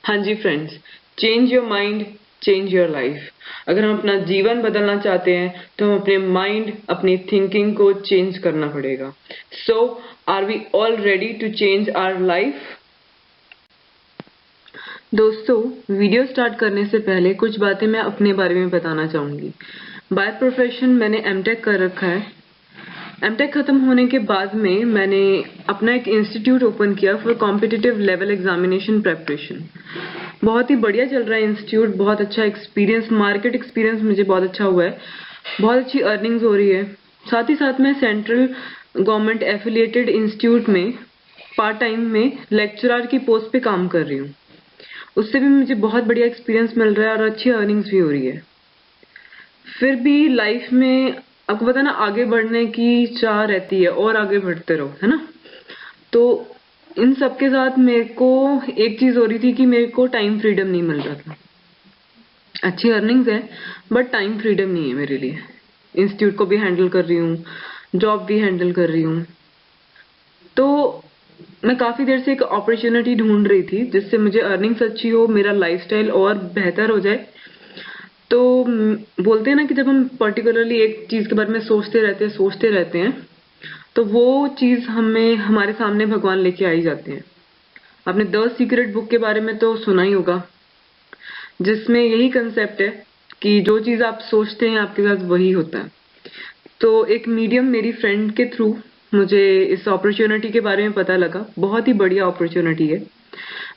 हाँ जी friends, change your mind, change your life. अगर हम अपना जीवन बदलना चाहते हैं तो हम अपने माइंड, अपनी थिंकिंग को चेंज करना पड़ेगा। So are we all ready to change our life? दोस्तों, वीडियो स्टार्ट करने से पहले कुछ बातें मैं अपने बारे में बताना चाहूंगी। बाय प्रोफेशन मैंने एमटेक कर रखा है। एमटेक खत्म होने के बाद में मैंने अपना एक इंस्टीट्यूट ओपन किया for competitive level examination preparation. बहुत ही बढ़िया चल रहा है इंस्टीट्यूट, बहुत अच्छा एक्सपीरियंस, मार्केट एक्सपीरियंस मुझे बहुत अच्छा हुआ है, बहुत अच्छी अर्निंग्स हो रही है। साथ ही साथ मैं सेंट्रल गवर्नमेंट एफिलिएटेड इंस्टीट्यूट में पार्ट टाइम में लेक्चरर की पोस्ट पे काम कर रही हूँ। उससे भी मुझे बहुत बढ़िया एक्सपीरियंस मिल रहा है और अच्छी अर्निंग्स भी हो रही है। फिर भी लाइफ में आपको पता है ना, आगे बढ़ने की चाह रहती है और आगे बढ़ते रहो, है ना। तो इन सब के साथ मेरे को एक चीज हो रही थी कि मेरे को टाइम फ्रीडम नहीं मिल रहा था। अच्छी अर्निंग्स है बट टाइम फ्रीडम नहीं है मेरे लिए। इंस्टीट्यूट को भी हैंडल कर रही हूँ, जॉब भी हैंडल कर रही हूँ। तो मैं काफी देर से एक अपॉर्चुनिटी ढूंढ रही थी जिससे मुझे अर्निंग्स अच्छी हो, मेरा लाइफस्टाइल और बेहतर हो जाए। तो बोलते हैं ना कि जब हम पर्टिकुलरली एक चीज के बारे में सोचते रहते हैं तो वो चीज हमें हमारे सामने भगवान लेके आ ही जाते हैं। आपने द सीक्रेट बुक के बारे में तो सुना ही होगा, जिसमें यही कंसेप्ट है कि जो चीज आप सोचते हैं आपके साथ वही होता है। तो एक मीडियम मेरी फ्रेंड के थ्रू मुझे इस अपॉर्चुनिटी के बारे में पता लगा। बहुत ही बढ़िया अपॉर्चुनिटी है,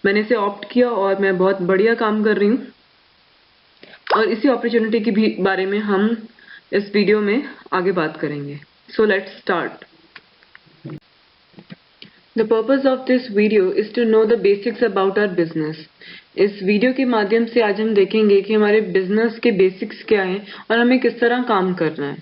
मैंने इसे ऑप्ट किया और मैं बहुत बढ़िया काम कर रही हूँ। और इसी अपॉर्चुनिटी के भी बारे में हम इस वीडियो में आगे बात करेंगे। So let's start. The purpose of this video is to know the basics about our business. इस वीडियो के माध्यम से आज हम देखेंगे कि हमारे बिजनेस के बेसिक्स क्या हैं और हमें किस तरह काम करना है।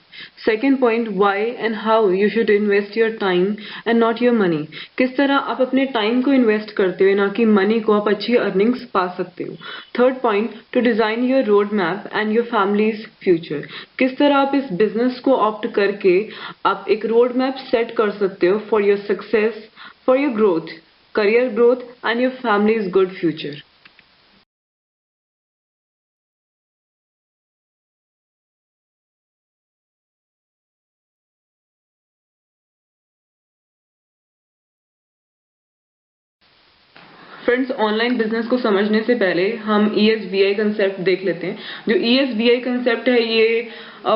Second point, why and how you should invest your time and not your money. किस तरह आप अपने टाइम को इन्वेस्ट करते हुए ना कि मनी को आप अच्छी अर्निंग्स पा सकते हो। Third point, to design your road map and your family's future. किस तरह आप इस बिजनेस को ऑप्ट करके आप एक रोड मैप सेट कर सकते हो for your success, for your growth, career growth and your family's good future. Friends, online business को समझने से पहले हम ESBI कंसेप्ट देख लेते हैं। जो ESBI कंसेप्ट है ये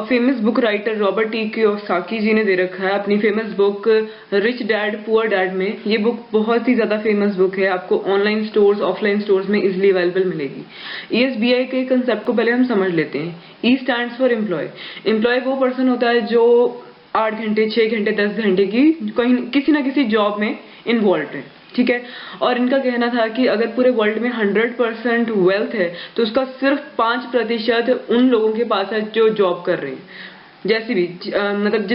famous book writer Robert T Kiyosaki ji ने दे रखा है अपनी famous book rich dad poor dad में। ये बुक बहुत ही ज्यादा फेमस बुक है, आपको ऑनलाइन स्टोर्स, ऑफलाइन स्टोर्स में इजिली अवेलेबल मिलेगी। ESBI के कंसेप्ट को पहले हम समझ लेते हैं। E stands for employ. Employ वो पर्सन होता है जो 8 घंटे, 6 घंटे, 10 घंटे की कहीं किसी ना किसी जॉब में इन्वॉल्व है, ठीक है। और इनका कहना था कि अगर पूरे वर्ल्ड में 100% वेल्थ है तो उसका सिर्फ 5% उन लोगों के पास है जो जॉब कर रहे हैं। जैसे भी मतलब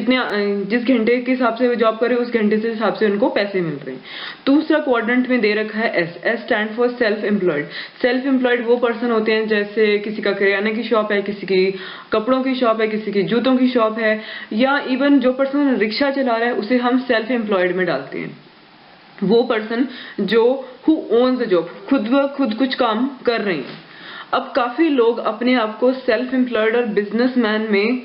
जिस घंटे के हिसाब से वो जॉब कर रहे हैं उस घंटे से हिसाब से उनको पैसे मिल रहे हैं। दूसरा क्वाड्रेंट में दे रखा है S stand for self employed. Self employed वो पर्सन होते हैं जैसे किसी का किराने की शॉप है, किसी की कपड़ों की शॉप है, किसी की जूतों की शॉप है, या इवन जो पर्सन रिक्शा चला रहा है उसे हम सेल्फ एम्प्लॉयड में डालते हैं। वो पर्सन जो हु ओन्स द जॉब, खुद कुछ काम कर रहे हैं। अब काफी लोग अपने आप को सेल्फ एम्प्लॉयड और बिजनेसमैन में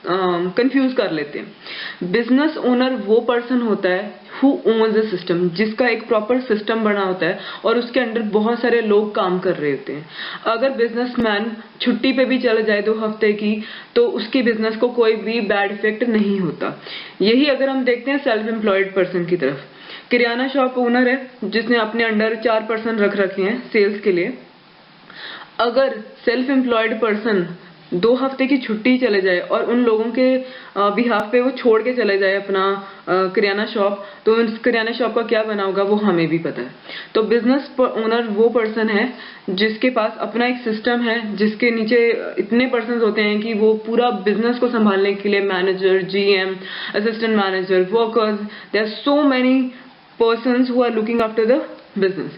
कंफ्यूज कर लेते हैं। बिजनेस ओनर वो पर्सन होता है हु ओन्स द सिस्टम, जिसका एक प्रॉपर सिस्टम बना होता है और उसके अंडर बहुत सारे लोग काम कर रहे होते हैं। अगर बिजनेसमैन छुट्टी पे भी चला जाए 2 हफ्ते की तो उसके बिजनेस को कोई भी बैड इफेक्ट नहीं होता। यही अगर हम देखते हैं सेल्फ एम्प्लॉयड पर्सन की तरफ। किराना शॉप ओनर है जिसने अपने अंडर 4 पर्सन रख रखे हैं सेल्स के लिए। अगर सेल्फ एम्प्लॉयड पर्सन 2 हफ्ते की छुट्टी चले जाए और उन लोगों के बिहाफ पे वो छोड़ के चले जाए अपना किराना शॉप, तो उस किराना शॉप का क्या बना होगा वो हमें भी पता है। तो बिजनेस ओनर वो पर्सन है जिसके पास अपना एक सिस्टम है, जिसके नीचे इतने पर्सन होते हैं कि वो पूरा बिजनेस को संभालने के लिए manager, GM, assistant manager, workers, there are so many persons who are looking after the business.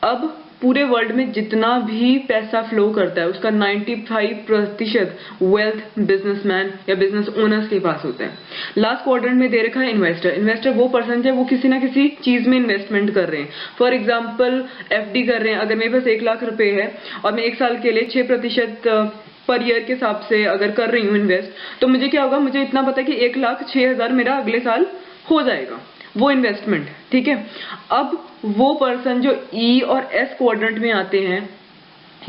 अब पूरे वर्ल्ड में जितना भी पैसा फ्लो करता है उसका 95% वेल्थ बिजनेसमैन या बिजनेस ओनर्स के पास होता है। लास्ट क्वाड्रेंट में दे रखा है इन्वेस्टर। इन्वेस्टर वो पर्सन है वो किसी ना किसी चीज में इन्वेस्टमेंट कर रहे हैं। फॉर एग्जाम्पल एफडी कर रहे हैं। अगर मेरे पास 1 लाख रुपए है और मैं 1 साल के लिए 6% पर ईयर के हिसाब से अगर कर रही हूँ इन्वेस्ट, तो मुझे क्या होगा, मुझे इतना पता है कि 1,06,000 मेरा अगले साल हो जाएगा, वो इन्वेस्टमेंट। ठीक है, अब वो पर्सन जो ई और एस क्वाड्रेंट में आते हैं,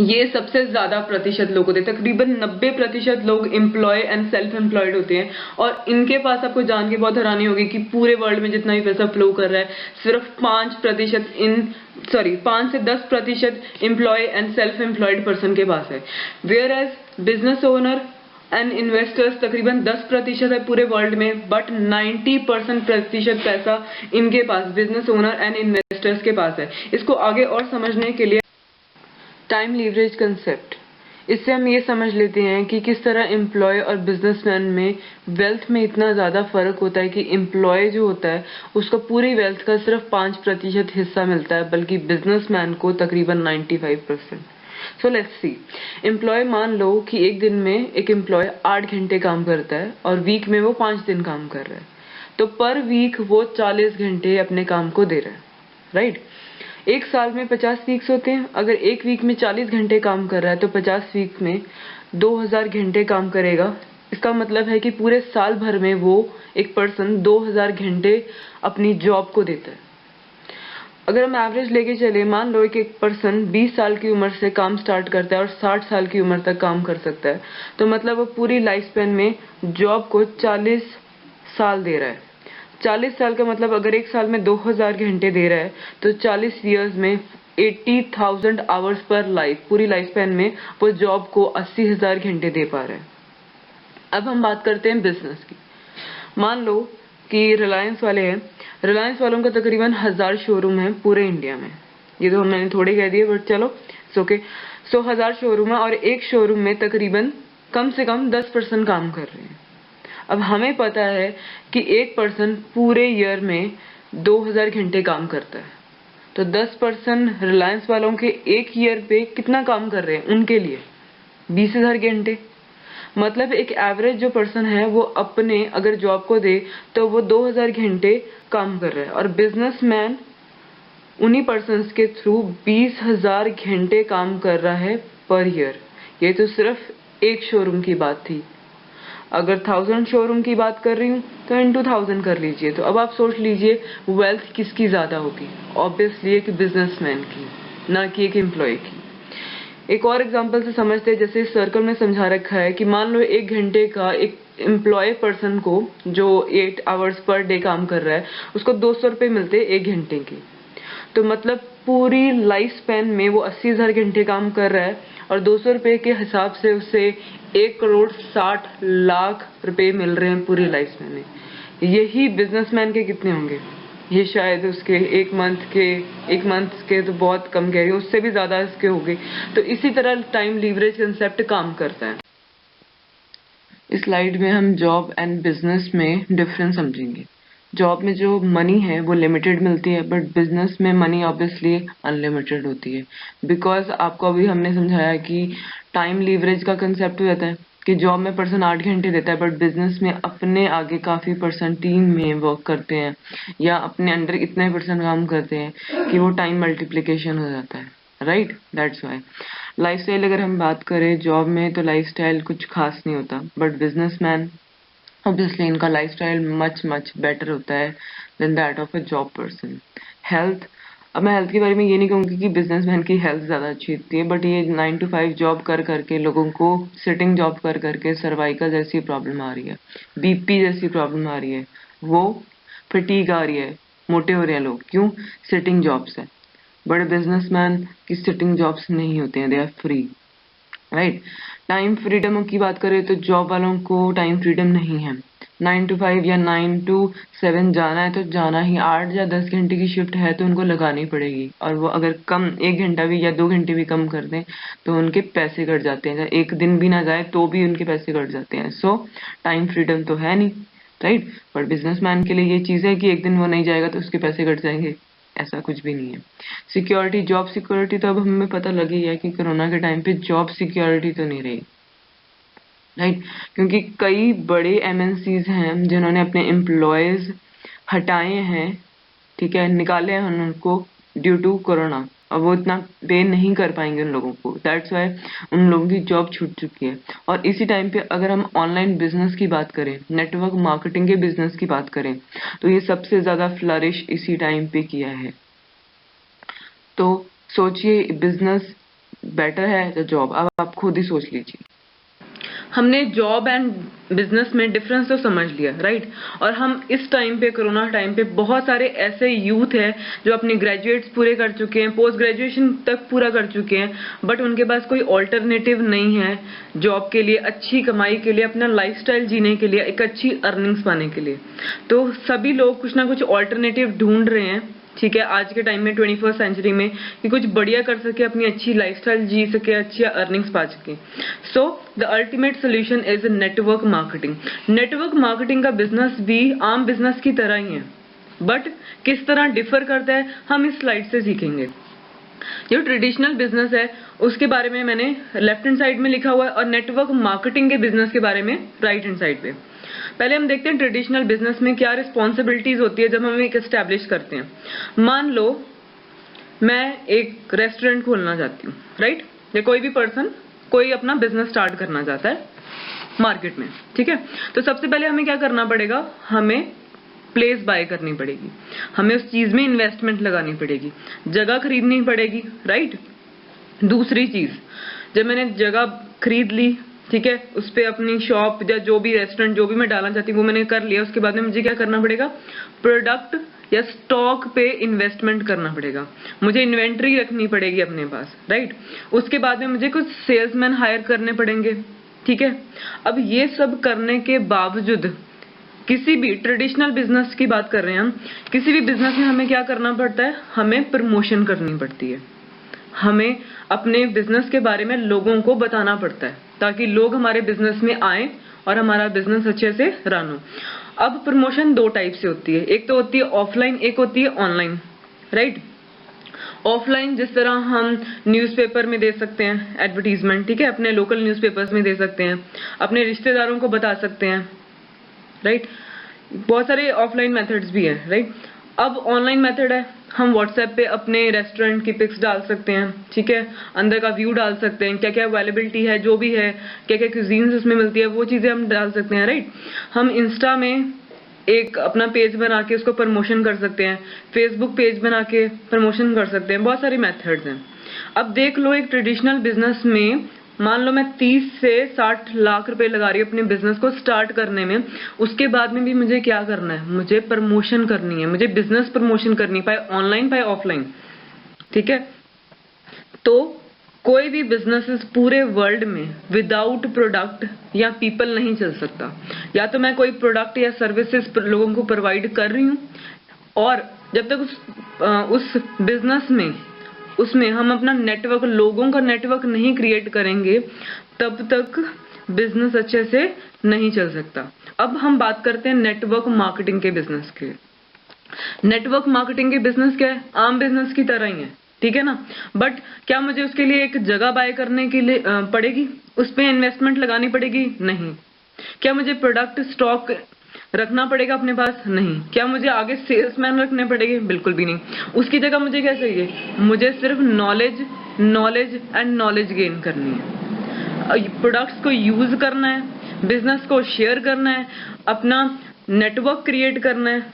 ये सबसे ज्यादा प्रतिशत लोग होते हैं, तकरीबन 90% लोग एम्प्लॉय एंड सेल्फ एम्प्लॉयड होते हैं। और इनके पास आपको जान के बहुत हैरानी होगी कि पूरे वर्ल्ड में जितना भी पैसा फ्लो कर रहा है सिर्फ 5 से 10% employ and self employed person के पास है। Whereas business owner and investors तकरीबन 10% है पूरे वर्ल्ड में, बट 90% पैसा इनके पास, बिजनेस ओनर एंड इन्वेस्टर्स के पास है। इसको आगे और समझने के लिए टाइम लीवरेज कंसेप्ट, इससे हम ये समझ लेते हैं कि किस तरह एम्प्लॉय और बिजनेसमैन में वेल्थ में इतना ज्यादा फर्क होता है कि एम्प्लॉय जो होता है उसको पूरी वेल्थ का सिर्फ 5% हिस्सा मिलता है, बल्कि बिजनेसमैन को तकरीबन 95%। सो लेट्स सी, एम्प्लॉय मान लो कि एक दिन में एक एम्प्लॉय 8 घंटे काम करता है और वीक में वो 5 दिन काम कर रहा है, तो पर वीक वो 40 घंटे अपने काम को दे रहा है, राइट। एक साल में 50 वीक्स होते हैं। अगर एक वीक में 40 घंटे काम कर रहा है तो 50 वीक में 2000 घंटे काम करेगा। इसका मतलब है कि पूरे साल भर में वो एक पर्सन 2000 घंटे अपनी जॉब को देता है। अगर हम एवरेज लेके चले, मान लो कि एक पर्सन 20 साल की उम्र से काम स्टार्ट करता है और 60 साल की उम्र तक काम कर सकता है, तो मतलब वो पूरी लाइफ स्पेन में जॉब को 40 साल दे रहा है। 40 साल का मतलब अगर एक साल में 2000 घंटे दे रहा है तो 40 इयर्स में 80,000 आवर्स पर लाइफ, पूरी लाइफ स्पेन में वो जॉब को 80,000 घंटे दे पा रहा है। अब हम बात करते हैं बिजनेस की। मान लो कि रिलायंस वाले हैं, रिलायंस वालों का तकरीबन 1000 शोरूम है पूरे इंडिया में। ये तो मैंने थोड़े कह दिए, बट चलो इट्स ओके। सो 1000 शोरूम है और एक शोरूम में तकरीबन कम से कम 10% काम कर रहे हैं। अब हमें पता है कि एक पर्सन पूरे ईयर में 2000 घंटे काम करता है, तो 10% रिलायंस वालों के एक ईयर पे कितना काम कर रहे हैं उनके लिए 20,000 घंटे। मतलब एक एवरेज जो पर्सन है वो अपने अगर जॉब को दे तो वो 2000 घंटे काम कर रहा है, और बिजनेसमैन उन्हीं पर्सन के थ्रू 20,000 घंटे काम कर रहा है पर ईयर। ये तो सिर्फ एक शोरूम की बात थी। अगर 1000 शोरूम की बात कर रही हूँ तो इंटू 1000 कर लीजिए। तो अब आप सोच लीजिए वेल्थ किसकी ज्यादा होगी, ऑब्वियसली एक बिजनेसमैन की, ना कि एक एम्प्लॉय की। एक और एग्जांपल से समझते हैं, जैसे सर्कल में समझा रखा है कि मान लो 1 घंटे का एक एम्प्लॉय पर्सन को जो 8 आवर्स पर डे काम कर रहा है उसको 200 रुपए मिलते हैं 1 घंटे के। तो मतलब पूरी लाइफ स्पेन में वो 80,000 घंटे काम कर रहा है और 200 रुपए के हिसाब से उसे 1,60,00,000 रुपए मिल रहे हैं पूरी लाइफ स्पेन में। यही बिजनेसमैन के कितने होंगे? ये शायद उसके एक मंथ के तो बहुत कम कह रही हूँ, उससे भी ज्यादा इसके होंगे। तो इसी तरह टाइम लीवरेज कंसेप्ट काम करता है। इस स्लाइड में हम जॉब एंड बिजनेस में डिफरेंस समझेंगे। जॉब में जो मनी है वो लिमिटेड मिलती है, बट बिजनेस में मनी ऑब्वियसली अनलिमिटेड होती है। बिकॉज आपको अभी हमने समझाया कि टाइम लीवरेज का कंसेप्ट हो जाता है कि जॉब में पर्सन 8 घंटे देता है, बट बिजनेस में अपने आगे काफी पर्सन टीम में वर्क करते हैं या अपने अंडर इतने पर्सन काम करते हैं कि वो टाइम मल्टीप्लिकेशन हो जाता है, राइट। दैट्स वाई लाइफस्टाइल अगर हम बात करें जॉब में तो लाइफस्टाइल कुछ खास नहीं होता, बट बिजनेसमैन ऑब्वियसली इनका लाइफस्टाइल मच बेटर होता है then that of a job person. Health, अब मैं हेल्थ के बारे में ये नहीं कहूँगी कि बिजनेसमैन की हेल्थ ज़्यादा अच्छी होती है, बट ये 9 to 5 जॉब कर करके लोगों को सिटिंग जॉब कर करके सर्वाइकल जैसी प्रॉब्लम आ रही है, बीपी जैसी प्रॉब्लम आ रही है, वो फटीग आ रही है, मोटे हो रहे हैं लोग, क्यों? सिटिंग जॉब्स है। बड़े बिजनेसमैन की सिटिंग जॉब्स नहीं होते हैं, they are free, right. Time freedom की बात करें तो जॉब वालों को टाइम फ्रीडम नहीं है। 9 to 5 या 9 to 7 जाना है तो जाना ही, 8 या 10 घंटे की शिफ्ट है तो उनको लगानी पड़ेगी, और वो अगर कम 1 घंटा भी या 2 घंटे भी कम कर दें तो उनके पैसे कट जाते हैं। एक दिन भी ना जाए तो भी उनके पैसे कट जाते हैं। सो टाइम फ्रीडम तो है नहीं, राइट। पर बिजनेसमैन के लिए ये चीज है कि एक दिन वो नहीं जाएगा तो उसके पैसे कट जाएंगे, ऐसा कुछ भी नहीं है। सिक्योरिटी, जॉब सिक्योरिटी तो अब हमें पता लगी है कि कोरोना के टाइम पे जॉब सिक्योरिटी तो नहीं रही, राइट? क्योंकि कई बड़े एमएनसीज हैं जिन्होंने अपने एम्प्लॉयज हटाए हैं, ठीक है, निकाले हैं उनको ड्यू टू कोरोना। अब वो इतना पे नहीं कर पाएंगे उन लोगों को, दैट्स वाई उन लोगों की जॉब छूट चुकी है। और इसी टाइम पे अगर हम ऑनलाइन बिजनेस की बात करें, नेटवर्क मार्केटिंग के बिजनेस की बात करें, तो ये सबसे ज्यादा फ्लरिश इसी टाइम पे किया है। तो सोचिए, बिजनेस बेटर है या जॉब? अब आप खुद ही सोच लीजिए। हमने जॉब एंड बिजनेस में डिफरेंस तो समझ लिया, राइट? और हम इस टाइम पे, कोरोना टाइम पे, बहुत सारे ऐसे यूथ हैं जो अपने ग्रेजुएट्स पूरे कर चुके हैं, पोस्ट ग्रेजुएशन तक पूरा कर चुके हैं, बट उनके पास कोई ऑल्टरनेटिव नहीं है जॉब के लिए, अच्छी कमाई के लिए, अपना लाइफस्टाइल जीने के लिए, एक अच्छी अर्निंग्स पाने के लिए। तो सभी लोग कुछ ना कुछ ऑल्टरनेटिव ढूंढ रहे हैं, ठीक है, आज के टाइम में 21st सेंचुरी में, कि कुछ बढ़िया कर सके, अपनी अच्छी लाइफस्टाइल जी सके, अच्छी अर्निंग्स पा सके। So the ultimate solution is network marketing. Network marketing का बिजनेस भी आम बिजनेस की तरह ही है, बट किस तरह डिफर करता है हम इस स्लाइड से सीखेंगे। जो ट्रेडिशनल बिजनेस है उसके बारे में मैंने लेफ्ट हैंड साइड में लिखा हुआ है, और नेटवर्क मार्केटिंग के बिजनेस के बारे में राइट हैंड साइड पे। पहले हम देखते हैं ट्रेडिशनल बिजनेस में क्या रिस्पॉन्सिबिलिटीज होती है जब हम एक एस्टेब्लिश करते हैं। मान लो मैं एक रेस्टोरेंट खोलना चाहती हूँ, राइट? या कोई भी पर्सन कोई अपना बिजनेस स्टार्ट करना चाहता है मार्केट में, ठीक है? तो सबसे पहले हमें क्या करना पड़ेगा, हमें प्लेस बाय करनी पड़ेगी, हमें उस चीज में इन्वेस्टमेंट लगानी पड़ेगी, जगह खरीदनी पड़ेगी, राइट? दूसरी चीज, जब मैंने जगह खरीद ली, ठीक है, उस पे अपनी शॉप या जो भी रेस्टोरेंट जो भी मैं डालना चाहती हूँ वो मैंने कर लिया, उसके बाद में मुझे क्या करना पड़ेगा, प्रोडक्ट या स्टॉक पे इन्वेस्टमेंट करना पड़ेगा, मुझे इन्वेंट्री रखनी पड़ेगी अपने पास, राइट? उसके बाद में मुझे कुछ सेल्समैन हायर करने पड़ेंगे, ठीक है? अब ये सब करने के बावजूद किसी भी ट्रेडिशनल बिजनेस की बात कर रहे हैं हम, किसी भी बिजनेस में हमें क्या करना पड़ता है, हमें प्रमोशन करनी पड़ती है, हमें अपने बिजनेस के बारे में लोगों को बताना पड़ता है ताकि लोग हमारे बिजनेस में आए और हमारा बिजनेस अच्छे से रन हो। अब प्रमोशन दो टाइप से होती है, एक तो होती है ऑफलाइन, एक होती है ऑनलाइन, राइट? ऑफलाइन जिस तरह हम न्यूज़पेपर में दे सकते हैं एडवर्टीजमेंट, ठीक है, अपने लोकल न्यूज़पेपर्स में दे सकते हैं, अपने रिश्तेदारों को बता सकते हैं, राइट? बहुत सारे ऑफलाइन मेथड्स भी है, राइट? अब ऑनलाइन मेथड है, हम व्हाट्सएप पे अपने रेस्टोरेंट की पिक्स डाल सकते हैं, ठीक है, अंदर का व्यू डाल सकते हैं, क्या क्या अवेलेबिलिटी है, जो भी है, क्या क्या क्यूजीन्स उसमें मिलती है, वो चीजें हम डाल सकते हैं, राइट? हम इंस्टा में एक अपना पेज बना के उसको प्रमोशन कर सकते हैं, फेसबुक पेज बना के प्रमोशन कर सकते हैं, बहुत सारी मेथड्स हैं। अब देख लो, एक ट्रेडिशनल बिजनेस में मान लो मैं 30 से 60 लाख रुपए लगा रही हूँ अपने बिजनेस को स्टार्ट करने में, उसके बाद में भी मुझे क्या करना है, मुझे प्रमोशन करनी है, मुझे बिजनेस प्रमोशन करनी, पाए ऑनलाइन पाए ऑफलाइन, ठीक है? तो कोई भी बिजनेस पूरे वर्ल्ड में विदाउट प्रोडक्ट या पीपल नहीं चल सकता। या तो मैं कोई प्रोडक्ट या सर्विसेज लोगों को प्रोवाइड कर रही हूँ, और जब तक उस बिजनेस में उसमें हम अपना नेटवर्क, लोगों का नेटवर्क नहीं क्रिएट करेंगे, तब तक बिजनेस अच्छे से नहीं चल सकता। अब हम बात करते हैं नेटवर्क मार्केटिंग के बिजनेस के। नेटवर्क मार्केटिंग के बिजनेस क्या है, आम बिजनेस की तरह ही है, ठीक है ना? बट क्या मुझे उसके लिए एक जगह बाय करने के लिए पड़ेगी, उस पर इन्वेस्टमेंट लगानी पड़ेगी? नहीं। क्या मुझे प्रोडक्ट स्टॉक रखना पड़ेगा अपने पास? नहीं। क्या मुझे आगे सेल्समैन रखने पड़ेंगे? बिल्कुल भी नहीं। उसकी जगह मुझे क्या चाहिए, मुझे सिर्फ नॉलेज एंड नॉलेज गेन करनी है, प्रोडक्ट्स को यूज करना है, बिजनेस को शेयर करना है, अपना नेटवर्क क्रिएट करना है,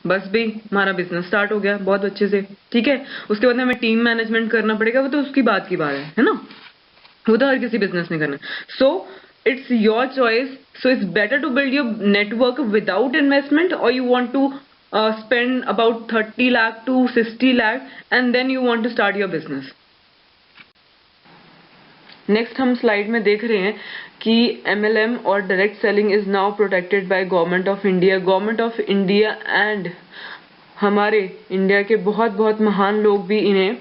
बस भी हमारा बिजनेस स्टार्ट हो गया बहुत अच्छे से, ठीक है? उसके बाद हमें टीम मैनेजमेंट करना पड़ेगा, वो तो उसकी बात की बात है ना? वो तो हर किसी बिजनेस में करना है। सो it's your choice. So it's better to build your network without investment, or you want to spend about 30 lakh to 60 lakh and then you want to start your business. Next हम slide में देख रहे हैं कि MLM और direct selling is now protected by government of India. Government of India and हमारे India के बहुत बहुत महान लोग भी इन्हें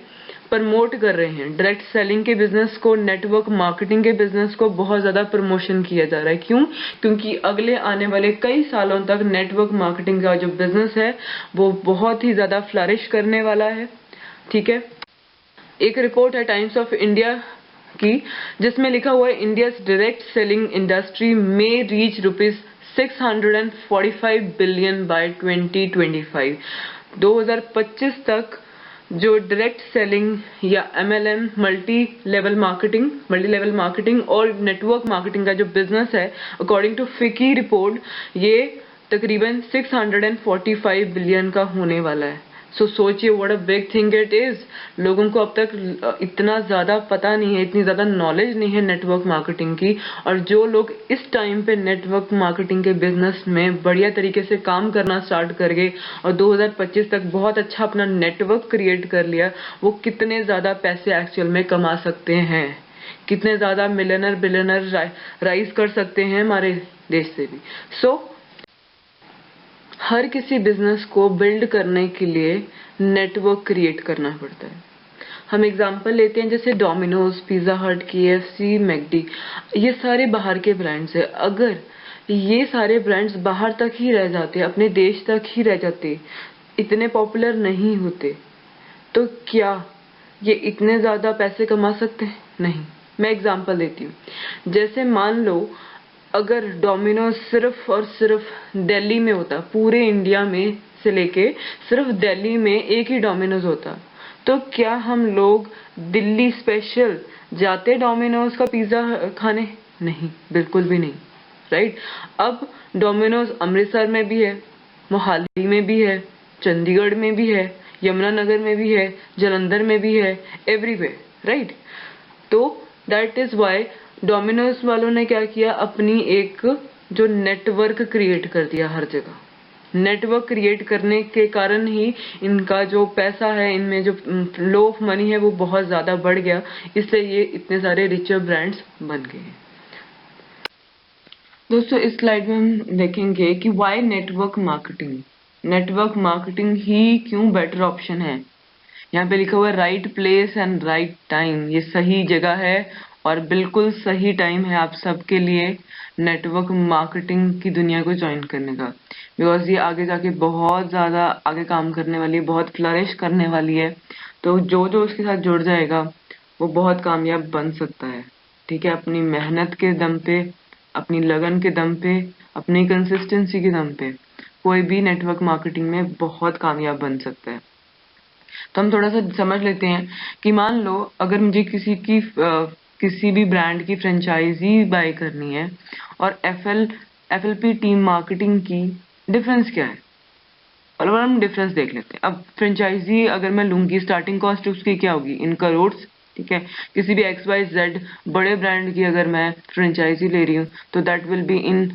प्रमोट कर रहे हैं। डायरेक्ट सेलिंग के बिजनेस को, नेटवर्क मार्केटिंग के बिजनेस को बहुत ज़्यादा प्रमोशन किया जा रहा है। क्यों? क्योंकि अगले आने वाले कई सालों तक नेटवर्क मार्केटिंग का जो बिजनेस है वो बहुत ही ज़्यादा फ्लरिश करने वाला है। ठीक है, एक रिपोर्ट है टाइम्स ऑफ इंडिया की जिसमें लिखा हुआ है इंडियाज डायरेक्ट सेलिंग इंडस्ट्री में रीच ₹645 बिलियन बाय 2025। 2025 तक जो डायरेक्ट सेलिंग या MLM मल्टी लेवल मार्केटिंग और नेटवर्क मार्केटिंग का जो बिजनेस है, अकॉर्डिंग टू फिकी रिपोर्ट, ये तकरीबन 645 बिलियन का होने वाला है। सो सोचिए what a big thing it is. लोगों को अब तक इतना ज्यादा पता नहीं है, इतनी ज्यादा नॉलेज नहीं है नेटवर्क मार्केटिंग की, और जो लोग इस टाइम पे नेटवर्क मार्केटिंग के बिजनेस में बढ़िया तरीके से काम करना स्टार्ट कर गए और 2025 तक बहुत अच्छा अपना नेटवर्क क्रिएट कर लिया, वो कितने ज्यादा पैसे एक्चुअल में कमा सकते हैं, कितने ज्यादा मिलियनर बिलियनर राइज कर सकते हैं हमारे देश से भी। सो हर किसी बिजनेस को बिल्ड करने के लिए नेटवर्क क्रिएट करना पड़ता है। हम एग्जांपल लेते हैं जैसे डोमिनोज, पिज्जा हट, KFC, मैकडी, ये सारे बाहर के ब्रांड्स हैं। अगर ये सारे ब्रांड्स बाहर तक ही रह जाते, अपने देश तक ही रह जाते, इतने पॉपुलर नहीं होते, तो क्या ये इतने ज्यादा पैसे कमा सकते हैं? नहीं। मैं एग्जांपल देती हूँ, जैसे मान लो अगर डोमिनोज सिर्फ और सिर्फ दिल्ली में होता, पूरे इंडिया में से लेके सिर्फ दिल्ली में एक ही डोमिनोज होता, तो क्या हम लोग दिल्ली स्पेशल जाते डोमिनोज का पिज्जा खाने? नहीं, बिल्कुल भी नहीं, राइट। अब डोमिनोज अमृतसर में भी है, मोहाली में भी है, चंडीगढ़ में भी है, यमुनानगर में भी है, जालंधर में भी है, एवरीवेयर, राइट। तो दैट इज वाई डोमिनोज वालों ने क्या किया, अपनी एक जो नेटवर्क क्रिएट कर दिया हर जगह। नेटवर्क क्रिएट करने के कारण ही इनका जो पैसा है, इनमें जो फ्लो ऑफ मनी है वो बहुत ज्यादा बढ़ गया, इसलिए ये इतने सारे रिचर ब्रांड्स बन गए हैं। दोस्तों इस स्लाइड में हम देखेंगे कि why network marketing, network marketing ही क्यों बेटर ऑप्शन है। यहाँ पे लिखा हुआ है right place and right time, ये सही जगह है और बिल्कुल सही टाइम है आप सबके लिए नेटवर्क मार्केटिंग की दुनिया को ज्वाइन करने का, बिकॉज ये आगे जाके बहुत ज़्यादा आगे काम करने वाली है, बहुत फ्लरिश करने वाली है। तो जो जो उसके साथ जुड़ जाएगा वो बहुत कामयाब बन सकता है। ठीक है, अपनी मेहनत के दम पे, अपनी लगन के दम पे, अपनी कंसिस्टेंसी के दम पे कोई भी नेटवर्क मार्केटिंग में बहुत कामयाब बन सकता है। तो हम थोड़ा सा समझ लेते हैं कि मान लो अगर मुझे किसी भी ब्रांड की फ्रेंचाइजी बाय करनी है और FLP टीम मार्केटिंग की, डिफरेंस क्या है, और हम डिफरेंस देख लेते हैं। अब फ्रेंचाइजी अगर मैं लूंगी, स्टार्टिंग कॉस्ट उसकी क्या होगी, इन करोड़। ठीक है, किसी भी XYZ बड़े ब्रांड की अगर मैं फ्रेंचाइजी ले रही हूँ तो that will be in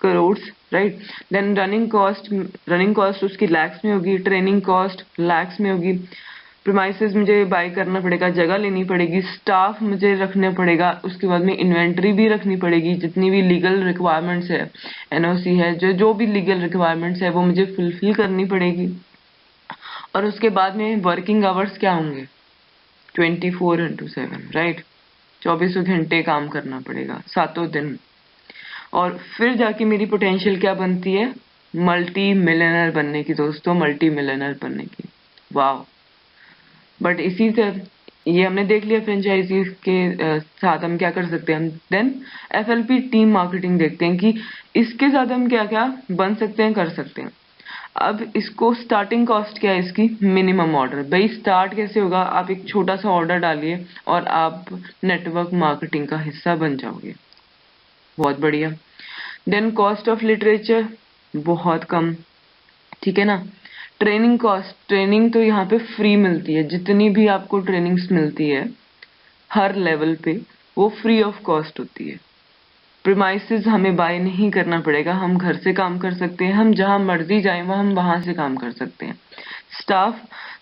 crore, right. Then running cost उसकी लैक्स में होगी, ट्रेनिंग कॉस्ट लैक्स में होगी, प्रीमाइसेस मुझे बाय करना पड़ेगा, जगह लेनी पड़ेगी, स्टाफ मुझे रखना पड़ेगा, उसके बाद में इन्वेंट्री भी रखनी पड़ेगी, जितनी भी लीगल रिक्वायरमेंट्स है, NOC है, जो भी लीगल रिक्वायरमेंट्स है वो मुझे फुलफिल करनी पड़ेगी। और उसके बाद में वर्किंग आवर्स क्या होंगे, 24/7, राइट। 24 घंटे काम करना पड़ेगा, 7 दिन। और फिर जाके मेरी पोटेंशियल क्या बनती है, मल्टी मिलियनर बनने की दोस्तों, मल्टी मिलियनर बनने की। वाह। बट इसी तरह ये हमने देख लिया फ्रेंचाइजी के साथ हम क्या कर सकते हैं। हम देन FLP टीम मार्केटिंग देखते हैं कि इसके साथ हम क्या क्या बन सकते हैं, कर सकते हैं। अब इसको स्टार्टिंग कॉस्ट क्या है इसकी, मिनिमम ऑर्डर। भाई स्टार्ट कैसे होगा, आप एक छोटा सा ऑर्डर डालिए और आप नेटवर्क मार्केटिंग का हिस्सा बन जाओगे, बहुत बढ़िया। देन कॉस्ट ऑफ लिटरेचर बहुत कम, ठीक है ना। ट्रेनिंग कॉस्ट, ट्रेनिंग तो यहाँ पे फ्री मिलती है, जितनी भी आपको ट्रेनिंग्स मिलती है हर लेवल पे वो फ्री ऑफ कॉस्ट होती है। प्रीमाइसेस हमें बाय नहीं करना पड़ेगा, हम घर से काम कर सकते हैं, हम जहां मर्जी जाएं हम वहां से काम कर सकते हैं।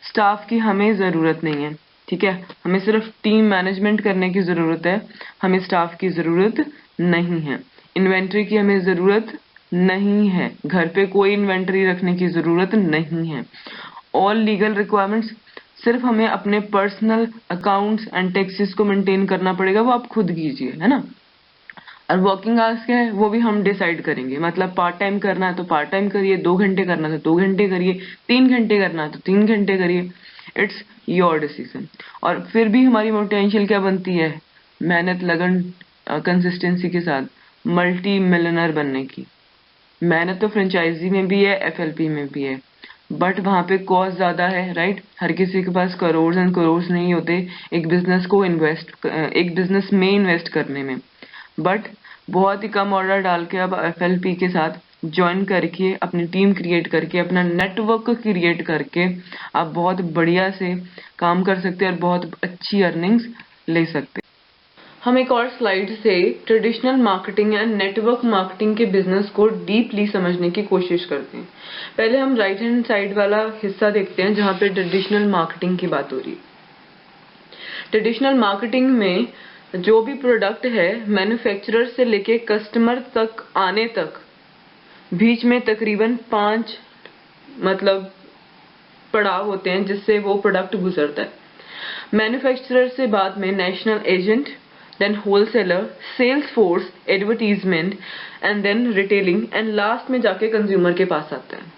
स्टाफ की हमें जरूरत नहीं है, ठीक है, हमें सिर्फ टीम मैनेजमेंट करने की जरूरत है, हमें स्टाफ की जरूरत नहीं है। इन्वेंट्री की हमें जरूरत नहीं है, घर पे कोई इन्वेंट्री रखने की जरूरत नहीं है। ऑल लीगल रिक्वायरमेंट्स सिर्फ हमें अपने पर्सनल अकाउंट्स एंड टैक्सेस को मेंटेन करना पड़ेगा, वो आप खुद कीजिए, है ना। और वर्किंग आवर्स क्या है वो भी हम डिसाइड करेंगे, मतलब पार्ट टाइम करना है तो पार्ट टाइम करिए, 2 घंटे करना है तो 2 घंटे करिए, 3 घंटे करना है तो 3 घंटे करिए, इट्स योर डिसीजन। और फिर भी हमारी पोटेंशियल क्या बनती है, मेहनत, लगन, कंसिस्टेंसी के साथ मल्टी मिलियनर बनने की। मेहनत तो फ्रेंचाइजी में भी है, एफएलपी में भी है, बट वहां पे कॉस्ट ज्यादा है, राइट। हर किसी के पास करोड़ एंड करोड़ नहीं होते एक बिजनेस में इन्वेस्ट करने में, बट बहुत ही कम ऑर्डर डाल के अब एफएलपी के साथ ज्वाइन करके अपनी टीम क्रिएट करके अपना नेटवर्क क्रिएट करके आप बहुत बढ़िया से काम कर सकते हैं और बहुत अच्छी अर्निंग्स ले सकते हैं। हम एक और स्लाइड से traditional marketing and network marketing के बिजनेस को डीपली समझने की कोशिश करते हैं। पहले हम राइट हैंड साइड वाला हिस्सा देखते हैं जहां पे ट्रेडिशनल मार्केटिंग की बात हो रही है। ट्रेडिशनल मार्केटिंग में जो भी प्रोडक्ट है मैन्युफैक्चरर से लेके कस्टमर तक आने तक बीच में तकरीबन 5 मतलब पड़ाव होते हैं जिससे वो प्रोडक्ट गुजरता है। मैन्युफैक्चरर से बाद में national agent, then wholesaler, sales force, advertisement and then retailing and last में जाके कंज्यूमर के पास आता है।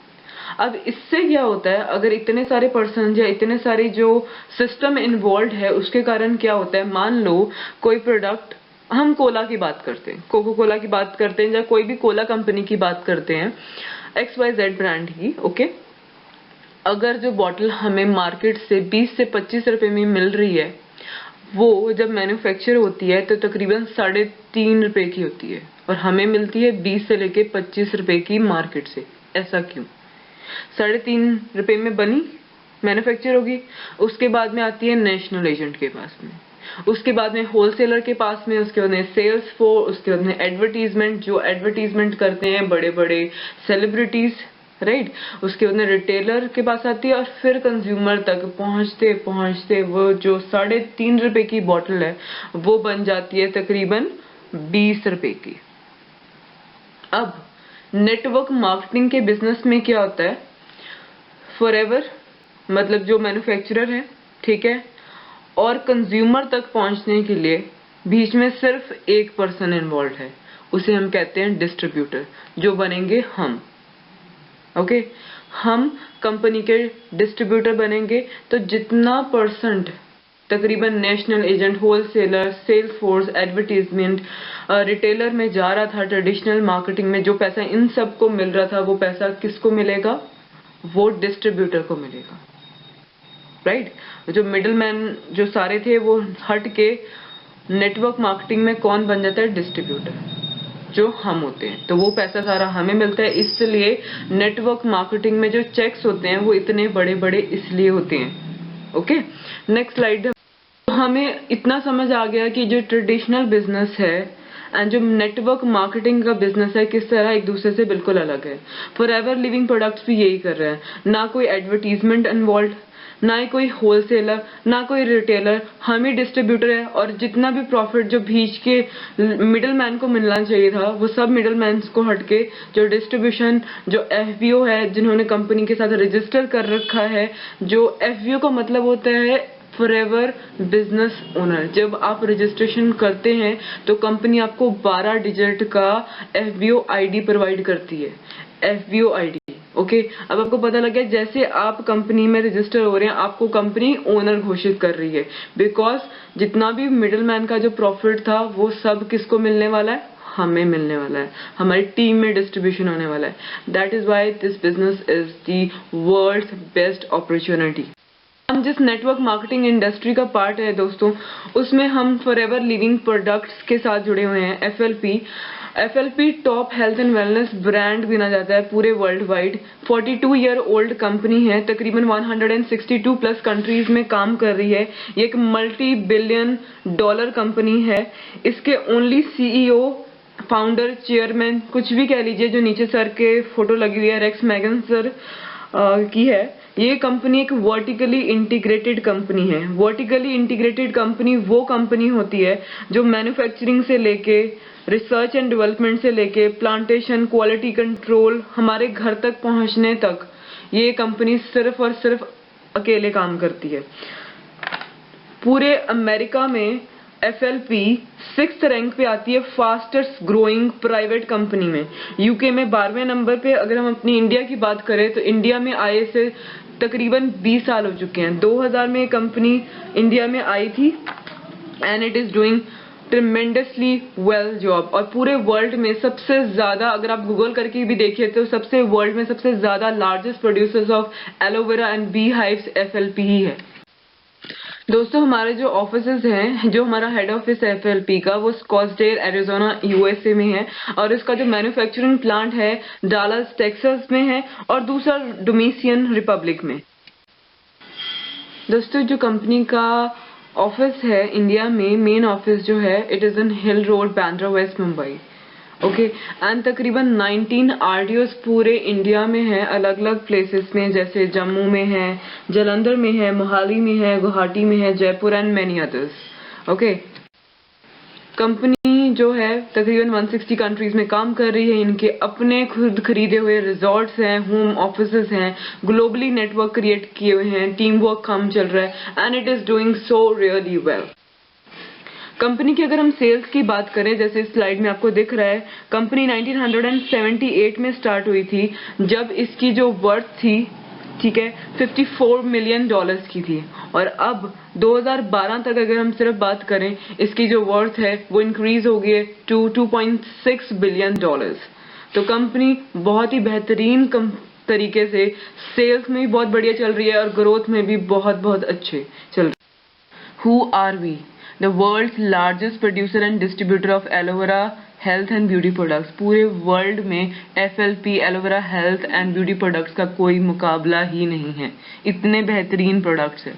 अब इससे क्या होता है, अगर इतने सारे पर्सन या इतने सारे जो सिस्टम इन्वॉल्व है उसके कारण क्या होता है, मान लो कोई प्रोडक्ट, हम कोला की बात करते हैं, कोको कोला की बात करते हैं या कोई भी कोला कंपनी की बात करते हैं, XYZ ब्रांड ही, ओके। अगर जो बॉटल हमें मार्केट से 20 से 25 रुपए में मिल रही है, वो जब मैन्युफैक्चर होती है तो तकरीबन 3.5 रुपए की होती है और हमें मिलती है 20 से लेके 25 रुपए की मार्केट से। ऐसा क्यों? 3.5 रुपए में बनी, मैन्युफैक्चर होगी, उसके बाद में आती है नेशनल एजेंट के पास में, उसके बाद में होलसेलर के पास में, उसके बाद में सेल्स फोर्स, उसके बाद में एडवर्टीजमेंट, जो एडवर्टीजमेंट करते हैं बड़े बड़े सेलिब्रिटीज, राइट। उसके बाद में रिटेलर के पास आती है और फिर कंज्यूमर तक पहुंचते पहुंचते वो जो 3.5 रुपए की बोतल है वो बन जाती है तकरीबन 20 रुपए की। अब नेटवर्क मार्केटिंग के बिजनेस में क्या होता है, फॉरएवर मतलब जो मैन्युफैक्चरर है, ठीक है, और कंज्यूमर तक पहुंचने के लिए बीच में सिर्फ एक पर्सन इन्वॉल्व है, उसे हम कहते हैं डिस्ट्रीब्यूटर, जो बनेंगे हम, ओके। हम कंपनी के डिस्ट्रीब्यूटर बनेंगे तो जितना परसेंट तकरीबन national agent, wholesaler, sales force, advertisement, retailer में जा रहा था ट्रेडिशनल मार्केटिंग में, जो पैसा इन सबको मिल रहा था वो पैसा किसको मिलेगा, वो डिस्ट्रीब्यूटर को मिलेगा, राइट। जो मिडलमैन जो सारे थे वो हट के नेटवर्क मार्केटिंग में कौन बन जाता है, डिस्ट्रीब्यूटर, जो हम होते हैं, तो वो पैसा सारा हमें मिलता है। इसलिए नेटवर्क मार्केटिंग में जो चेक्स होते हैं वो इतने बड़े बड़े इसलिए होते हैं, ओके। Next slide. हमें इतना समझ आ गया कि जो ट्रेडिशनल बिजनेस है एंड जो नेटवर्क मार्केटिंग का बिजनेस है किस तरह एक दूसरे से बिल्कुल अलग है। फॉरएवर लिविंग प्रोडक्ट्स भी यही कर रहे हैं, ना कोई एडवर्टीजमेंट इन्वॉल्व, ना ही कोई होलसेलर, ना कोई रिटेलर, हम ही डिस्ट्रीब्यूटर है। और जितना भी प्रॉफिट जो बीच के मिडिल मैन को मिलना चाहिए था वो सब मिडिल मैन को हटके जो डिस्ट्रीब्यूशन, जो एफबीओ है जिन्होंने कंपनी के साथ रजिस्टर कर रखा है, जो एफबीओ का मतलब होता है फॉरएवर बिजनेस ओनर। जब आप रजिस्ट्रेशन करते हैं तो कंपनी आपको 12 डिजिट का एफबीओ आईडी प्रोवाइड करती है, एफबीओ आईडी, ओके। अब आपको पता लग गया, जैसे आप कंपनी में रजिस्टर हो रहे हैं आपको कंपनी ओनर घोषित कर रही है, बिकॉज जितना भी मिडिल मैन का जो प्रॉफिट था वो सब किसको मिलने वाला है, हमें मिलने वाला है, हमारी टीम में डिस्ट्रीब्यूशन होने वाला है। That is why this business is the world's best opportunity. हम जिस नेटवर्क मार्केटिंग इंडस्ट्री का पार्ट है दोस्तों, उसमें हम फॉरएवर लिविंग प्रोडक्ट्स के साथ जुड़े हुए हैं। FLP top health and wellness brand गिना जाता है पूरे world wide. 42 year old company है, तकरीबन 162 प्लस कंट्रीज में काम कर रही है। ये एक मल्टी बिलियन डॉलर कंपनी है। इसके ओनली सीईओ, फाउंडर, चेयरमैन, कुछ भी कह लीजिए, जो नीचे सर के फोटो लगी हुई है रेक्स मैगन सर की है। ये कंपनी एक वर्टिकली इंटीग्रेटेड कंपनी है। वर्टिकली इंटीग्रेटेड कंपनी वो कंपनी होती है जो मैन्युफैक्चरिंग से लेके रिसर्च एंड डेवलपमेंट से लेके प्लांटेशन, क्वालिटी कंट्रोल, हमारे घर तक पहुंचने तक ये कंपनी सिर्फ और सिर्फ अकेले काम करती है। पूरे अमेरिका में FLP 6th रैंक पे आती है फास्टेस्ट ग्रोइंग प्राइवेट कंपनी में। यूके में 12वें नंबर पे। अगर हम अपनी इंडिया की बात करें तो इंडिया में आए से तकरीबन 20 साल हो चुके हैं। 2000 में कंपनी इंडिया में आई थी and it is doing tremendously well job. और पूरे वर्ल्ड में सबसे ज्यादा, अगर आप गूगल करके भी देखिए तो सबसे वर्ल्ड में सबसे ज्यादा largest producers of aloe vera and bee hives FLP ही है। दोस्तों हमारे जो ऑफिसेज हैं, जो हमारा हेड ऑफिस है FLP का, वो स्कॉट्सडेल एरिजोना USA में है और इसका जो मैन्युफैक्चरिंग प्लांट है डालस टेक्सास में है और दूसरा डोमिनिकन रिपब्लिक में। दोस्तों जो कंपनी का ऑफिस है इंडिया में, मेन ऑफिस जो है, it is in Hill Road, Bandra west, Mumbai. Okay and तकरीबन 19 RDOs पूरे इंडिया में है, अलग अलग प्लेसेस में, जैसे जम्मू में है, जालंधर में है, मोहाली में है, गुवाहाटी में है, Jaipur and many others. Okay company जो है तकरीबन 160 कंट्रीज में काम कर रही है। इनके अपने खुद खरीदे हुए रिजॉर्ट्स हैं, होम ऑफिसेज हैं, ग्लोबली नेटवर्क क्रिएट किए हुए हैं, टीम वर्क काम चल रहा है and it is doing so really well. Company की अगर हम सेल्स की बात करें, जैसे इस स्लाइड में आपको दिख रहा है, कंपनी 1978 में स्टार्ट हुई थी, जब इसकी जो वर्थ थी, ठीक है, $54 मिलियन की थी। और अब 2012 तक अगर हम सिर्फ बात करें, इसकी जो वर्थ है वो इंक्रीज हो गई है टू $2.6 बिलियन। तो कंपनी बहुत ही बेहतरीन तरीके से सेल्स में भी बहुत बढ़िया चल रही है और ग्रोथ में भी बहुत अच्छे चल रही है। Who are we? The world's largest producer and distributor of aloe vera health and beauty products। पूरे वर्ल्ड में FLP aloe vera health and beauty products का कोई मुकाबला ही नहीं है, इतने बेहतरीन प्रोडक्ट्स है।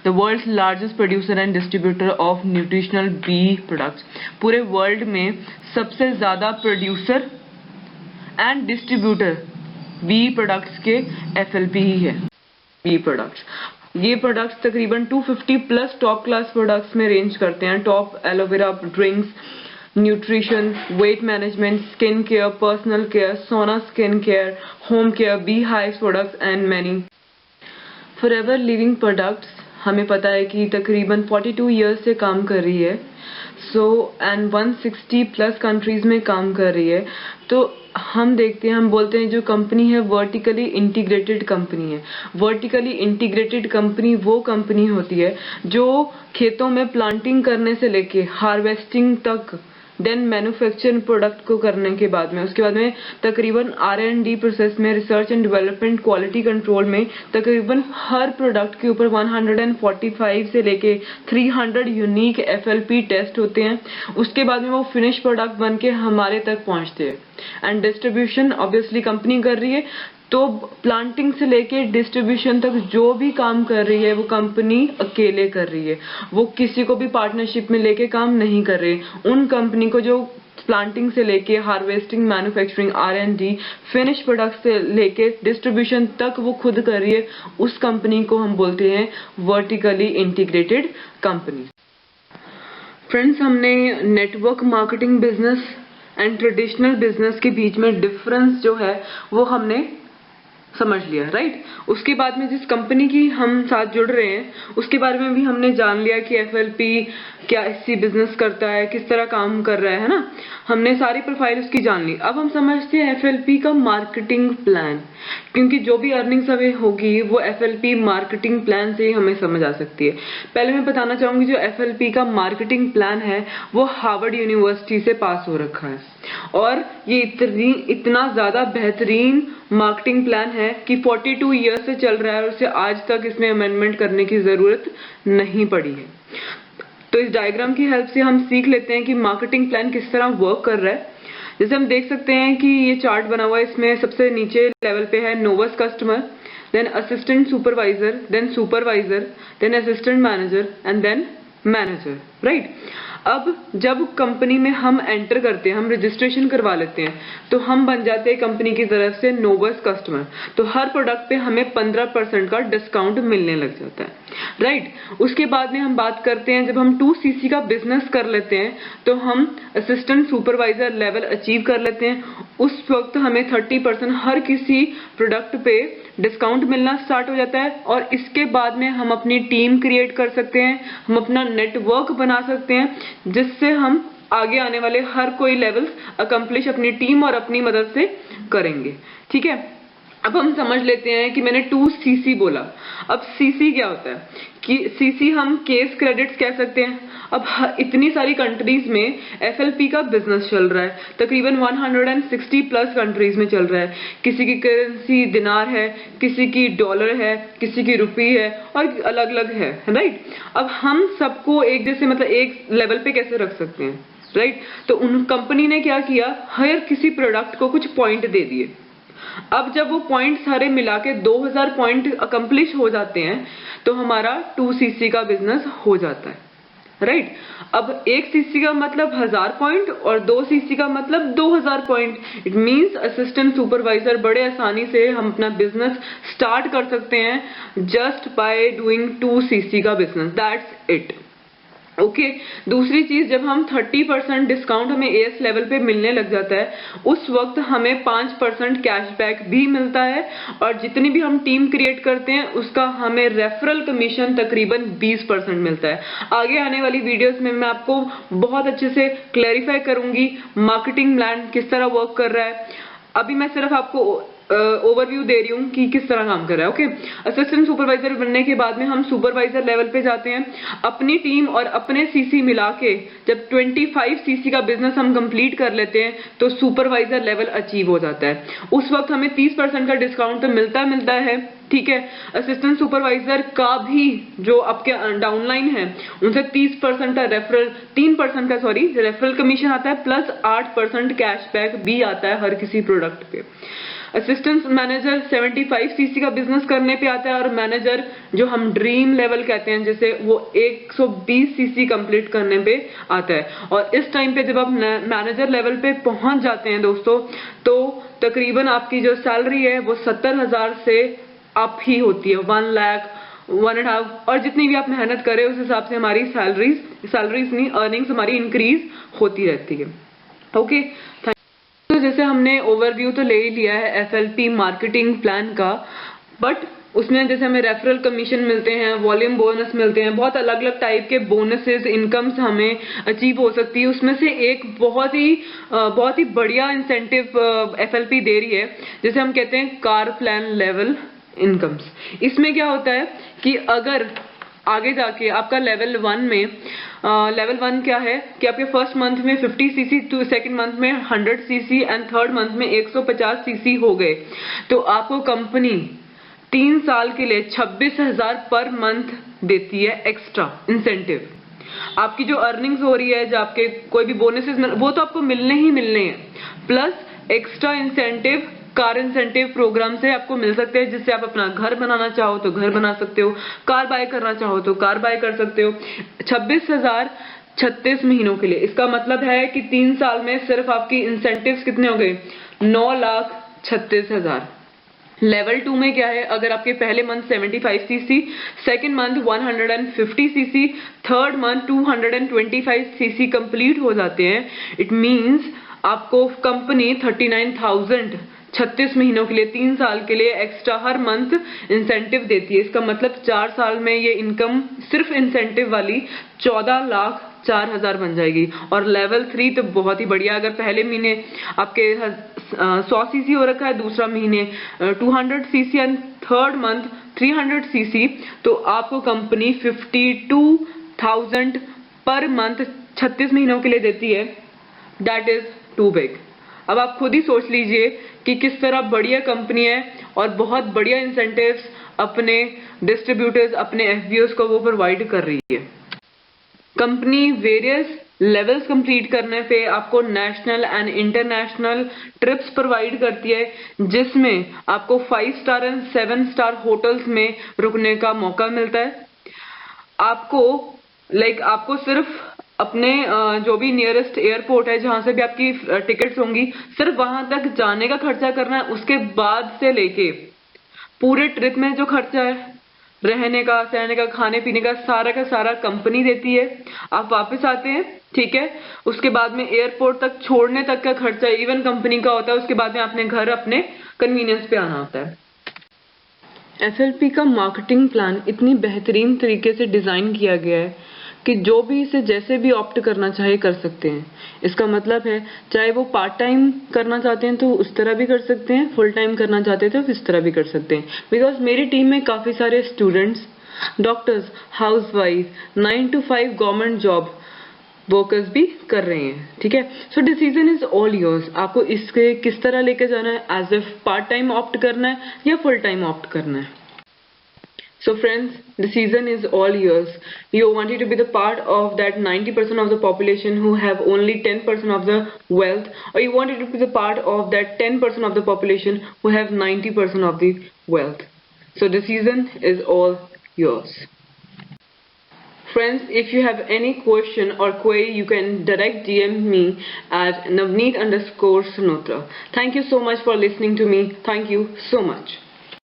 The world's largest producer and distributor of nutritional bee products। पूरे वर्ल्ड में सबसे ज्यादा producer and distributor bee products के FLP ही है। बी प्रोडक्ट्स, ये प्रोडक्ट्स तकरीबन 250 प्लस टॉप क्लास प्रोडक्ट्स में रेंज करते हैं। Top aloe vera drinks, nutrition, weight management, skin care, personal care, Sonya skin care, home care, bee hive products and many forever living products. हमें पता है कि तकरीबन 42 ईयर्स से काम कर रही है, एंड 160 प्लस कंट्रीज में काम कर रही है। तो हम देखते हैं, हम बोलते हैं जो कंपनी है वर्टिकली इंटीग्रेटेड कंपनी है। वर्टिकली इंटीग्रेटेड कंपनी वो कंपनी होती है जो खेतों में प्लांटिंग करने से लेके हार्वेस्टिंग तक, देन मैन्युफैक्चरिंग प्रोडक्ट को करने के बाद में, उसके बाद में तकरीबन R&D प्रोसेस में, research and development, quality control में तकरीबन हर प्रोडक्ट के ऊपर 145 से लेके 300 यूनिक FLP टेस्ट होते हैं। उसके बाद में वो फिनिश प्रोडक्ट बन के हमारे तक पहुंचते हैं एंड डिस्ट्रीब्यूशन ऑब्वियसली कंपनी कर रही है। तो प्लांटिंग से लेके डिस्ट्रीब्यूशन तक जो भी काम कर रही है वो कंपनी अकेले कर रही है, वो किसी को भी पार्टनरशिप में लेके काम नहीं कर रही। उन कंपनी को जो प्लांटिंग से लेके harvesting, manufacturing, R&D, finish product से लेके डिस्ट्रीब्यूशन तक वो खुद कर रही है, उस कंपनी को हम बोलते हैं वर्टिकली इंटीग्रेटेड कंपनी। फ्रेंड्स, हमने network marketing business and traditional business के बीच में डिफरेंस जो है वो हमने समझ लिया, राइट। उसके बाद में जिस कंपनी की हम साथ जुड़ रहे हैं उसके बारे में भी हमने जान लिया कि FLP क्या ऐसी बिजनेस करता है, किस तरह काम कर रहा है ना। हमने सारी प्रोफाइल उसकी जान ली। अब हम समझते हैं FLP का मार्केटिंग प्लान, क्योंकि जो भी अर्निंग्स हमें होगी वो FLP मार्केटिंग प्लान से ही हमें समझ आ सकती है। पहले मैं बताना चाहूंगी जो FLP का मार्केटिंग प्लान है वो हार्वर्ड यूनिवर्सिटी से पास हो रखा है और ये इतना ज्यादा बेहतरीन मार्केटिंग प्लान है कि 42 ईयर्स से चल रहा है और उसे आज तक इसमें अमेंडमेंट करने की जरूरत नहीं पड़ी है। तो इस डायग्राम की हेल्प से हम सीख लेते हैं कि मार्केटिंग प्लान किस तरह वर्क कर रहा है। जैसे हम देख सकते हैं कि ये चार्ट बना हुआ है, इसमें सबसे नीचे लेवल पे है Novus customer, then assistant supervisor, then supervisor, then assistant manager and then manager, right. अब जब कंपनी में हम एंटर करते हैं, हम रजिस्ट्रेशन करवा लेते हैं, तो हम बन जाते हैं कंपनी की तरफ से नोवस कस्टमर। तो हर प्रोडक्ट पे हमें 15% का डिस्काउंट मिलने लग जाता है, राइट। उसके बाद में हम बात करते हैं जब हम 2cc का बिजनेस कर लेते हैं तो हम असिस्टेंट सुपरवाइजर लेवल अचीव कर लेते हैं। उस वक्त हमें 30% हर किसी प्रोडक्ट पे डिस्काउंट मिलना स्टार्ट हो जाता है और इसके बाद में हम अपनी टीम क्रिएट कर सकते हैं, हम अपना नेटवर्क बना सकते हैं जिससे हम आगे आने वाले हर कोई लेवल्स अकम्प्लिश अपनी टीम और अपनी मदद से करेंगे। ठीक है, अब हम समझ लेते हैं कि मैंने 2CC बोला। अब CC क्या होता है कि CC हम केस क्रेडिट्स कह सकते हैं। अब इतनी सारी कंट्रीज में FLP का बिजनेस चल रहा है, तकरीबन 160 प्लस कंट्रीज में चल रहा है। किसी की करेंसी दिनार है, किसी की डॉलर है, किसी की रुपी है और अलग अलग है, राइट। अब हम सबको एक जैसे मतलब एक लेवल पे कैसे रख सकते हैं, राइट। तो उन कंपनी ने क्या किया, हर किसी प्रोडक्ट को कुछ पॉइंट दे दिए। अब जब वो पॉइंट सारे मिला के 2000 पॉइंट अकम्प्लिश हो जाते हैं तो हमारा 2CC का बिजनेस हो जाता है, राइट। अब 1CC का मतलब 1000 पॉइंट और 2CC का मतलब 2000 point. It means assistant supervisor बड़े आसानी से हम अपना बिजनेस स्टार्ट कर सकते हैं जस्ट बाय डूइंग 2CC का बिजनेस, दैट्स इट। ओके, दूसरी चीज, जब हम 30% डिस्काउंट हमें AS लेवल पे मिलने लग जाता है उस वक्त हमें 5% कैशबैक भी मिलता है और जितनी भी हम टीम क्रिएट करते हैं उसका हमें रेफरल कमीशन तकरीबन 20% मिलता है। आगे आने वाली वीडियोस में मैं आपको बहुत अच्छे से क्लैरिफाई करूंगी मार्केटिंग प्लान किस तरह वर्क कर रहा है। अभी मैं सिर्फ आपको ओवरव्यू दे रही हूँ कि किस तरह काम कर रहा है। ओके, असिस्टेंट सुपरवाइजर बनने के बाद में हम सुपरवाइजर लेवल पे जाते हैं। अपनी टीम और अपने CC मिला के जब 25 CC का बिजनेस हम कंप्लीट कर लेते हैं तो सुपरवाइजर लेवल अचीव हो जाता है। उस वक्त हमें 30% का डिस्काउंट तो मिलता है, ठीक है। असिस्टेंट सुपरवाइजर का भी जो आपके डाउनलाइन है उनसे 30% का रेफरल 3% का रेफरल कमीशन आता है प्लस 8% कैशबैक भी आता है हर किसी प्रोडक्ट पे। असिस्टेंट मैनेजर 75 CC का बिजनेस करने पे आता है और मैनेजर जो हम ड्रीम लेवल कहते हैं जैसे वो 120 CC कंप्लीट करने पे आता है। और इस टाइम पे जब आप मैनेजर लेवल पे पहुंच जाते हैं दोस्तों तो तकरीबन आपकी जो सैलरी है वो 70,000 से अप ही होती है, 1 लाख 1.5 और जितनी भी आप मेहनत करें उस हिसाब से हमारी सैलरीज नहीं अर्निंग्स हमारी इंक्रीज होती रहती है। ओके, तो जैसे हमने ओवरव्यू तो ले ही लिया है FLP मार्केटिंग प्लान का, बट उसमें जैसे हमें रेफरल कमीशन मिलते हैं, वॉल्यूम बोनस मिलते हैं, बहुत अलग अलग टाइप के बोनसेस इनकम्स हमें अचीव हो सकती है। उसमें से एक बहुत ही बढ़िया इंसेंटिव FLP दे रही है जैसे हम कहते हैं कार प्लान लेवल इनकम्स। इसमें क्या होता है कि अगर आगे जाके आपका लेवल 1 में लेवल 1 क्या है कि आपके फर्स्ट मंथ में 50 CC, सेकेंड मंथ में 100 CC एंड थर्ड मंथ में 150 CC हो गए तो आपको कंपनी 3 साल के लिए 26,000 पर मंथ देती है एक्स्ट्रा इंसेंटिव। आपकी जो अर्निंग्स हो रही है, जो आपके कोई भी बोनसेस वो तो आपको मिलने ही मिलने हैं, plus extra incentive car incentive programme से आपको मिल सकते हैं जिससे आप अपना घर बनाना चाहो तो घर बना सकते हो, कार बाय करना चाहो तो कार बाय कर सकते हो। 26,000 36 महीनों के लिए, इसका मतलब है कि 3 साल में सिर्फ आपकी इंसेंटिव्स कितने हो गए 9,36,000। लेवल 2 में क्या है, अगर आपके पहले month 75 CC, second month 150 CC, third month 225 CC complete हो जाते हैं, इट मींस आपको कंपनी 39,000 36 महीनों के लिए 3 साल के लिए एक्स्ट्रा हर मंथ इंसेंटिव देती है। इसका मतलब 4 साल में ये इनकम सिर्फ इंसेंटिव वाली 14,04,000 बन जाएगी। और लेवल 3 तो बहुत ही बढ़िया, अगर पहले महीने आपके 100 CC हो रखा है, दूसरा महीने 200 CC and third month 300 CC, तो आपको कंपनी 52,000 पर मंथ 36 महीनों के लिए देती है। That is too big. अब आप खुद ही सोच लीजिए कि किस तरह बढ़िया कंपनी है और बहुत बढ़िया इंसेंटिव्स अपने डिस्ट्रीब्यूटर्स, अपने FBOs को वो प्रोवाइड कर रही है। कंपनी वेरियस लेवल्स कंप्लीट करने पे आपको national and international trips provide करती है जिसमें आपको 5 स्टार एंड 7 स्टार होटल्स में रुकने का मौका मिलता है। आपको सिर्फ अपने जो भी नियरेस्ट एयरपोर्ट है जहां से भी आपकी टिकट्स होंगी सिर्फ वहां तक जाने का खर्चा करना है, उसके बाद से लेके पूरे ट्रिप में जो खर्चा है रहने का, सहने का, खाने पीने का सारा कंपनी देती है। आप वापस आते हैं, ठीक है, उसके बाद में एयरपोर्ट तक छोड़ने तक का खर्चा इवन कंपनी का होता है। उसके बाद में अपने घर अपने कन्वीनियंस पे आना होता है। एफएलपी का मार्केटिंग प्लान इतनी बेहतरीन तरीके से डिज़ाइन किया गया है कि जो भी इसे जैसे भी ऑप्ट करना चाहे कर सकते हैं। इसका मतलब है चाहे वो पार्ट टाइम करना चाहते हैं तो उस तरह भी कर सकते हैं, फुल टाइम करना चाहते हैं तो इस तरह भी कर सकते हैं। बिकॉज मेरी टीम में काफ़ी सारे students, doctors, housewife, 9 to 5 government job workers भी कर रहे हैं। ठीक है, so decision is all yours. आपको इसके किस तरह लेके जाना है, as if part time opt करना है या फुल टाइम ऑप्ट करना है। So friends, decision is all yours. You wanted to be the part of that 90% of the population who have only 10% of the wealth, or you wanted to be the part of that 10% of the population who have 90% of the wealth. So decision is all yours. Friends, if you have any question or query, you can direct DM me at Navneet_Sanotra. Thank you so much for listening to me. Thank you so much.